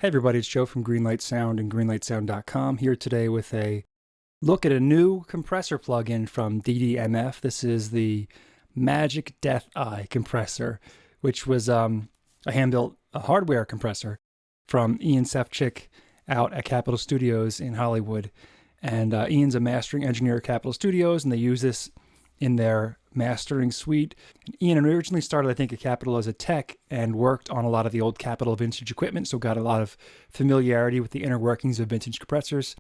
Hey everybody, it's Joe from Greenlight Sound and greenlightsound.com here today with a look at a new compressor plugin from DDMF. This is the MagicDeathEye Compressor, which was a hand-built hardware compressor from Ian Sefchick out at Capitol Studios in Hollywood. And Ian's a mastering engineer at Capitol Studios, and they use this in their mastering suite. And Ian originally started, I think, at Capitol as a tech and worked on a lot of the old Capitol vintage equipment, so got a lot of familiarity with the inner workings of vintage compressors,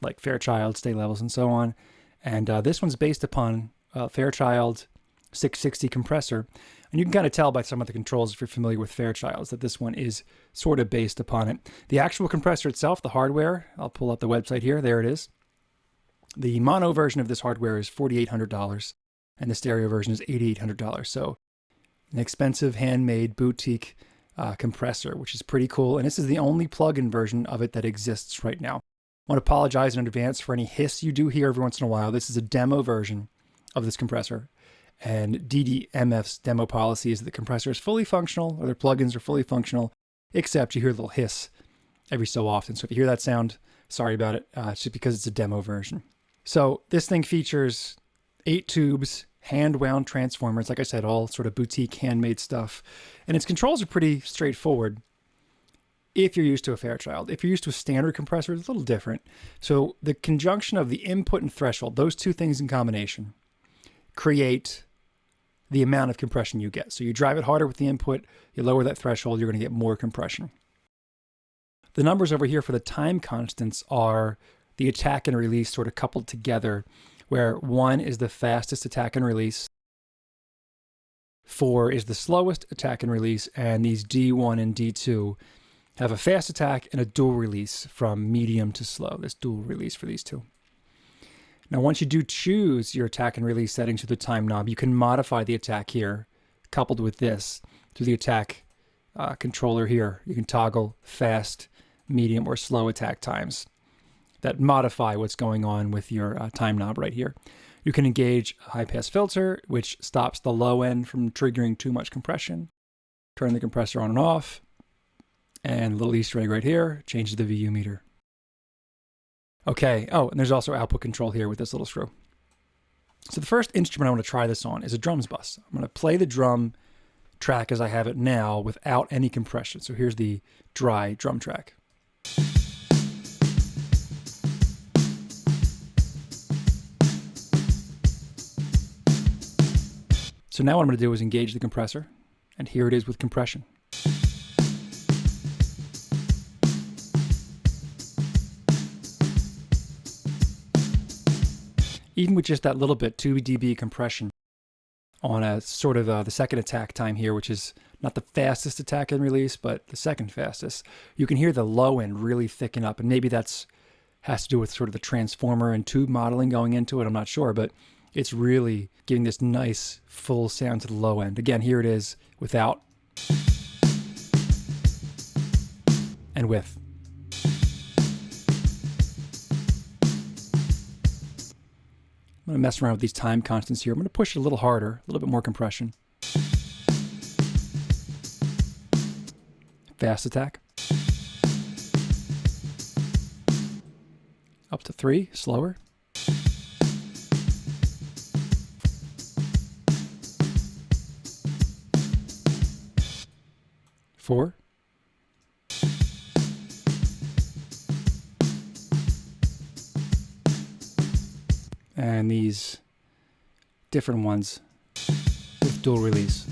like Fairchild, Stay Levels, and so on. And this one's based upon Fairchild 660 compressor. And you can kind of tell by some of the controls, if you're familiar with Fairchilds, that this one is sort of based upon it. The actual compressor itself, the hardware, I'll pull up the website here. There it is. The mono version of this hardware is $4,800. And the stereo version is $8,800. So an expensive handmade boutique compressor, which is pretty cool. And this is the only plug-in version of it that exists right now. I want to apologize in advance for any hiss you do hear every once in a while. This is a demo version of this compressor. And DDMF's demo policy is that the compressor is fully functional, or their plugins are fully functional, except you hear a little hiss every so often. So if you hear that sound, sorry about it. It's just because it's a demo version. So this thing features 8 tubes, hand-wound transformers, like I said, all sort of boutique handmade stuff. And its controls are pretty straightforward if you're used to a Fairchild. If you're used to a standard compressor, it's a little different. So the conjunction of the input and threshold, those two things in combination, create the amount of compression you get. So you drive it harder with the input, you lower that threshold, you're going to get more compression. The numbers over here for the time constants are the attack and release sort of coupled together, where 1 is the fastest attack and release, 4 is the slowest attack and release, and these D1 and D2 have a fast attack and a dual release from medium to slow. There's dual release for these two. Now, once you do choose your attack and release settings through the time knob, you can modify the attack here, coupled with this, through the attack controller here. You can toggle fast, medium, or slow attack times that modify what's going on with your time knob right here. You can engage a high-pass filter, which stops the low end from triggering too much compression. Turn the compressor on and off. And a little Easter egg right here, changes the VU meter. Okay, oh, and there's also output control here with this little screw. So the first instrument I want to try this on is a drums bus. I'm going to play the drum track as I have it now without any compression. So here's the dry drum track. So now what I'm going to do is engage the compressor, and here it is with compression. Even with just that little bit, 2 dB compression on a sort of the second attack time here, which is not the fastest attack and release, but the second fastest, you can hear the low end really thicken up, and maybe that's has to do with sort of the transformer and tube modeling going into it, I'm not sure, but it's really giving this nice full sound to the low end. Again, here it is without and with. I'm going to mess around with these time constants here. I'm going to push it a little harder, a little bit more compression. Fast attack. Up to 3, slower. 4. And these different ones with dual release.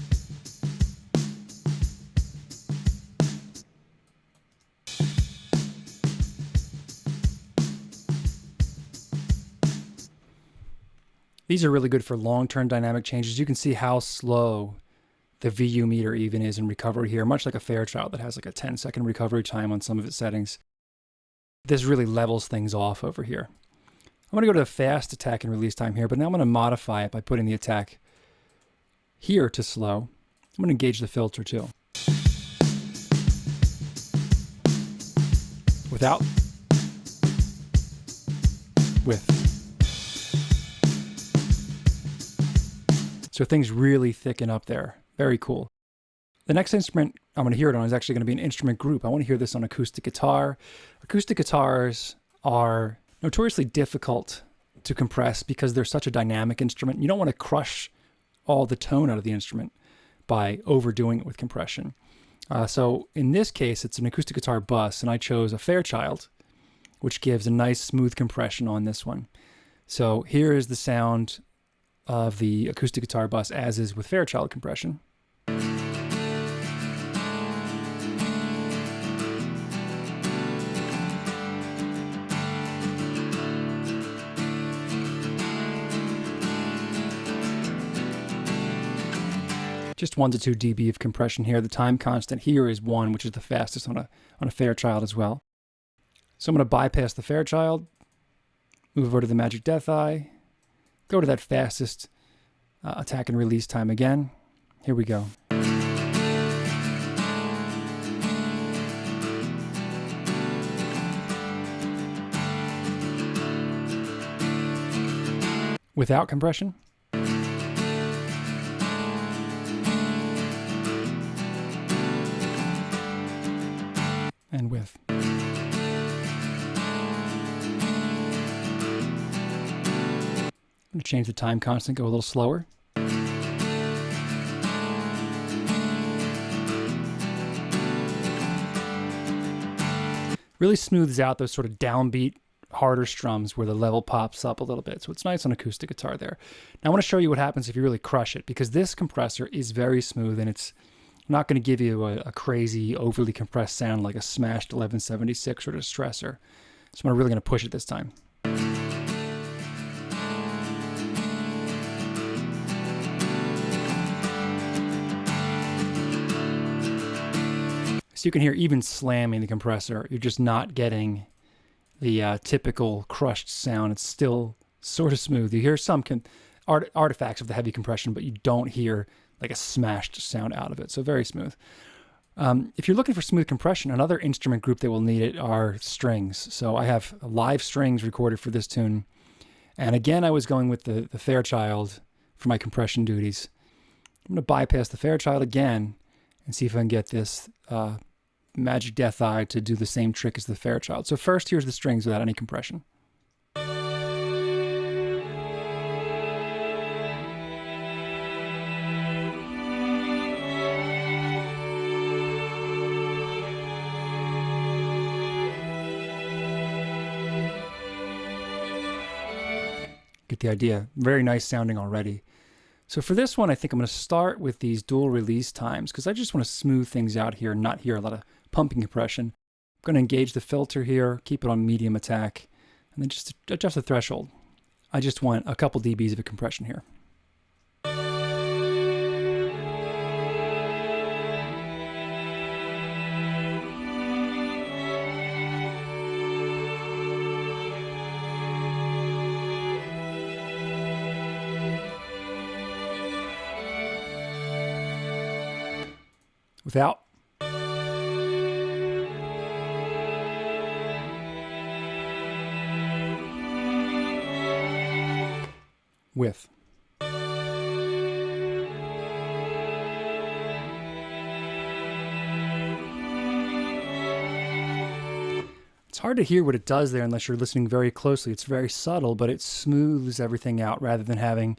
These are really good for long-term dynamic changes. You can see how slow the VU meter even is in recovery here, much like a Fairchild that has like a 10-second recovery time on some of its settings. This really levels things off over here. I'm going to go to the fast attack and release time here, but now I'm going to modify it by putting the attack here to slow. I'm going to engage the filter too. Without. With. So things really thicken up there. Very cool. The next instrument I'm going to hear it on is actually going to be an instrument group. I want to hear this on acoustic guitar. Acoustic guitars are notoriously difficult to compress because they're such a dynamic instrument. You don't want to crush all the tone out of the instrument by overdoing it with compression. So in this case, it's an acoustic guitar bus, and I chose a Fairchild, which gives a nice smooth compression on this one. So here is the sound of the acoustic guitar bus as is with Fairchild compression. Just 1 to 2 dB of compression here. The time constant here is 1, which is the fastest on a Fairchild as well. So I'm going to bypass the Fairchild, move over to the MagicDeathEye, go to that fastest attack and release time again. Here we go. Without compression. And with. I'm going to change the time constant, go a little slower. Really smooths out those sort of downbeat, harder strums where the level pops up a little bit. So it's nice on acoustic guitar there. Now I want to show you what happens if you really crush it, because this compressor is very smooth and it's not going to give you a crazy, overly compressed sound like a smashed 1176 or Distressor. So I'm really going to push it this time. So you can hear even slamming the compressor, you're just not getting the typical crushed sound. It's still sort of smooth. You hear some artifacts of the heavy compression, but you don't hear like a smashed sound out of it. So very smooth. If you're looking for smooth compression, another instrument group that will need it are strings. So I have live strings recorded for this tune. And again, I was going with the Fairchild for my compression duties. I'm going to bypass the Fairchild again and see if I can get this MagicDeathEye to do the same trick as the Fairchild. So first, here's the strings without any compression. Get the idea. Very nice sounding already. So for this one, I think I'm going to start with these dual release times because I just want to smooth things out here and not hear a lot of pumping compression. I'm going to engage the filter here, keep it on medium attack, and then just adjust the threshold. I just want a couple dBs of a compression here. Without. With. It's hard to hear what it does there unless you're listening very closely. It's very subtle, but it smooths everything out rather than having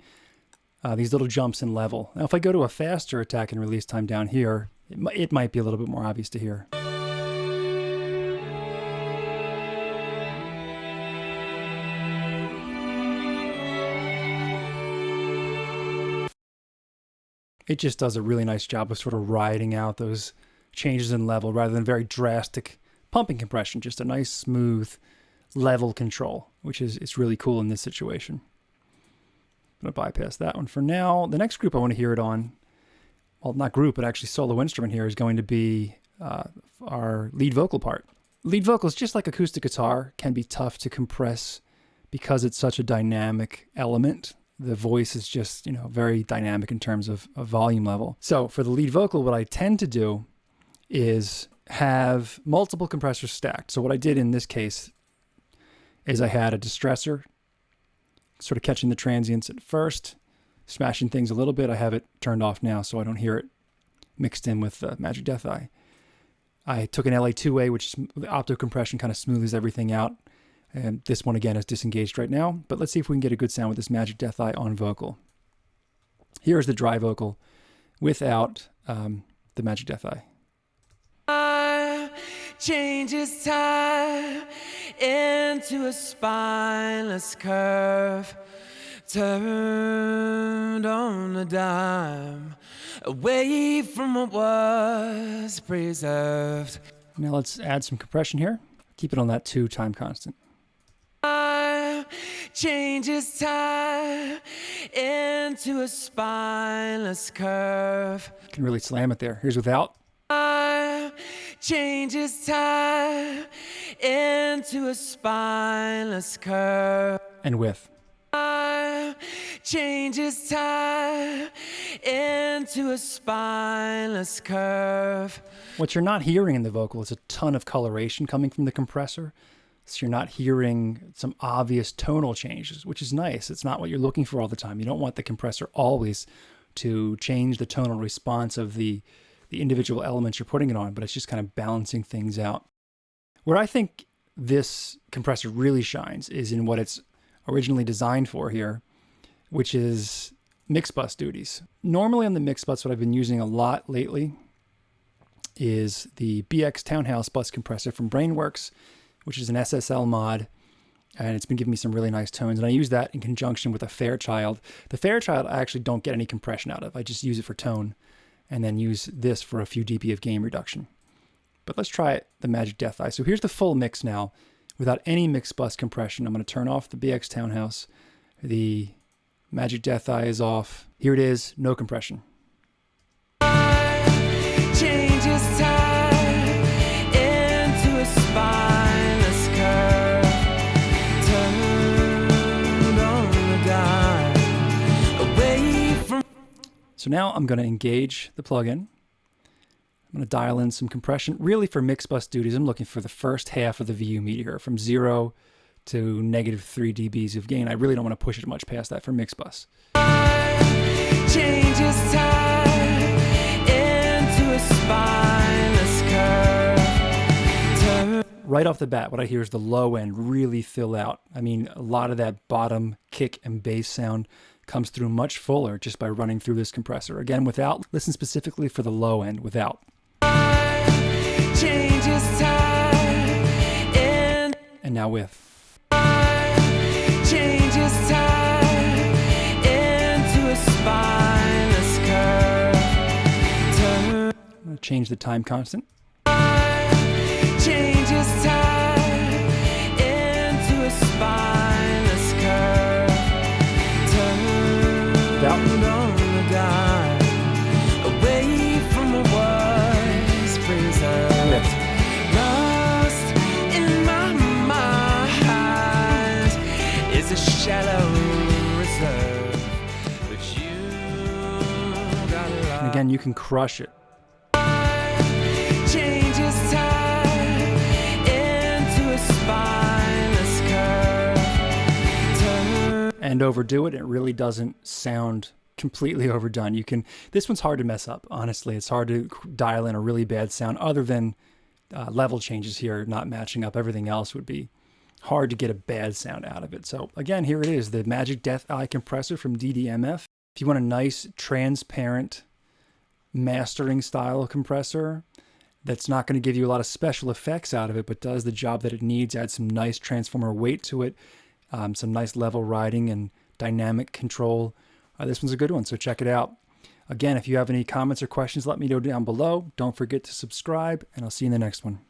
these little jumps in level. Now, if I go to a faster attack and release time down here, it might be a little bit more obvious to hear. It just does a really nice job of sort of riding out those changes in level rather than very drastic pumping compression. Just a nice, smooth, level control, which is really cool in this situation. I'm going to bypass that one for now. The next group I want to hear it on, well, not group, but actually solo instrument here, is going to be our lead vocal part. Lead vocals, just like acoustic guitar, can be tough to compress because it's such a dynamic element. The voice is just, very dynamic in terms of volume level. So for the lead vocal, what I tend to do is have multiple compressors stacked. So what I did in this case is I had a Distressor, sort of catching the transients at first, smashing things a little bit. I have it turned off now so I don't hear it mixed in with Magic DeathEye. I took an LA2A, which the opto compression kind of smooths everything out. And this one again is disengaged right now, but let's see if we can get a good sound with this Magic DeathEye on vocal. Here is the dry vocal without the Magic DeathEye. Changes time into a spineless curve, turned on a dime, away from what was preserved. Now let's add some compression here. Keep it on that 2 time constant. Changes time into a spineless curve. You can really slam it there. Here's without. Changes time into a spineless curve. And with. Changes time into a spineless curve. What you're not hearing in the vocal is a ton of coloration coming from the compressor. So you're not hearing some obvious tonal changes, which is nice. It's not what you're looking for all the time. You don't want the compressor always to change the tonal response of the individual elements you're putting it on, but it's just kind of balancing things out. Where I think this compressor really shines is in what it's originally designed for here, which is mix bus duties. Normally on the mix bus, what I've been using a lot lately is the BX Townhouse bus compressor from Brainworks, which is an SSL mod, and it's been giving me some really nice tones, and I use that in conjunction with a Fairchild. The Fairchild I actually don't get any compression out of. I just use it for tone, and then use this for a few dB of gain reduction. But let's try it, the Magic DeathEye. So here's the full mix now, without any mix bus compression. I'm going to turn off the BX Townhouse. The Magic DeathEye is off. Here it is, no compression. Changes time into a spineless curve, turned on a dime, away from. So now I'm going to engage the plugin. I'm going to dial in some compression. Really for mix bus duties, I'm looking for the first half of the VU meter, from 0 to -3 dBs of gain. I really don't want to push it much past that for mix bus. Changes time into a spineless curve. Right off the bat, what I hear is the low end really fill out. I mean, a lot of that bottom kick and bass sound comes through much fuller just by running through this compressor. Again, without, listen specifically for the low end, without. Changes time And now with. changes time into a spineless curve. I'm going to change the time constant. Changes time into a spineless curve. Without. Turned on a dime, away from what was preserved. With. Lost in my mind is a shallow reserve, which you got And lost. again, you can crush it. Changes time into a spineless curve. And overdo it, it really doesn't sound completely overdone. This one's hard to mess up, honestly. It's hard to dial in a really bad sound other than level changes here not matching up. Everything else would be hard to get a bad sound out of it. So again, here it is, the Magic DeathEye Compressor from DDMF. If you want a nice, transparent mastering style compressor that's not going to give you a lot of special effects out of it, but does the job that it needs, add some nice transformer weight to it, some nice level riding and dynamic control, this one's a good one, so check it out. Again, if you have any comments or questions, let me know down below. Don't forget to subscribe, and I'll see you in the next one.